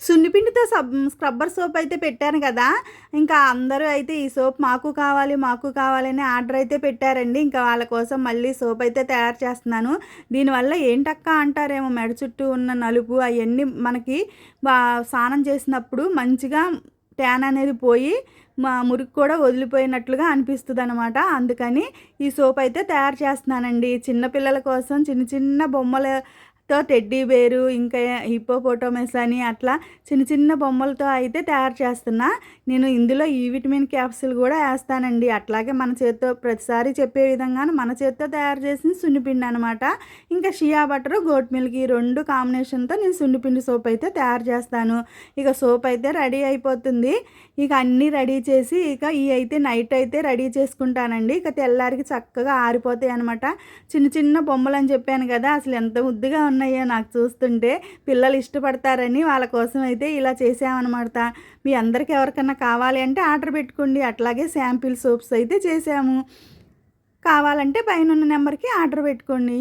సున్నిపిండితో scrubber soap అయితే పెట్టాను కదా! ఇంకా అందరూ అయితే ఈ సోప్ మాకు కావాలి, మాకు కావాలని ఆర్డర్ అయితే పెట్టారండి. ఇంకా వాళ్ళ కోసం మళ్ళీ సోప్ అయితే తయారు చేస్తున్నాను. దీనివల్ల ఏంటక్క అంటారేమో, మెడ చుట్టూ ఉన్న నలుపు అయన్నీ మనకి స్నానం చేసినప్పుడు మంచిగా ట్యాన్ అనేది పోయి మురికి కూడా వదిలిపోయినట్లుగా అనిపిస్తుందనమాట. అందుకని ఈ సోప్ అయితే తయారు చేస్తున్నానండి. చిన్న పిల్లల కోసం చిన్న చిన్న బొమ్మలతో టెడ్డీ బేరు, ఇంకా హిప్పోపోటమస్ అని అట్లా చిన్న చిన్న బొమ్మలతో అయితే తయారు చేస్తున్నా. నేను ఇందులో ఈ విటమిన్ క్యాప్సూల్ కూడా వేస్తానండి. అట్లాగే మన చేత్తో ప్రతిసారి చెప్పే విధంగానే మన చేత్తో తయారు చేసిన సున్నిపిండి అనమాట. ఇంకా షియా బటరు, గోట్ మిల్క్ ఈ 2 కాంబినేషన్తో నేను సున్నిపిండి సోప్ అయితే తయారు చేస్తాను. ఇక సోప్ అయితే రెడీ అయిపోతుంది. ఇక అన్నీ రెడీ చేసి ఇక ఈ అయితే నైట్ అయితే రెడీ చేసుకుంటానండి. ఇక తెల్లారికి చక్కగా ఆరిపోతాయి అనమాట. చిన్న చిన్న బొమ్మలు అని చెప్పాను కదా, అసలు ఎంత ముద్దుగా ఉన్నాయో నాకు చూస్తుంటే. పిల్లలు ఇష్టపడతారని వాళ్ళ కోసం అయితే ఇలా చేసామన్నమాట. మీ అందరికి ఎవరికన్నా కావాలి అంటే ఆర్డర్ పెట్టుకోండి. అట్లాగే శాంపిల్ సోప్స్ అయితే చేసాము. కావాలంటే పైన ఉన్న నెంబర్కి ఆర్డర్ పెట్టుకోండి.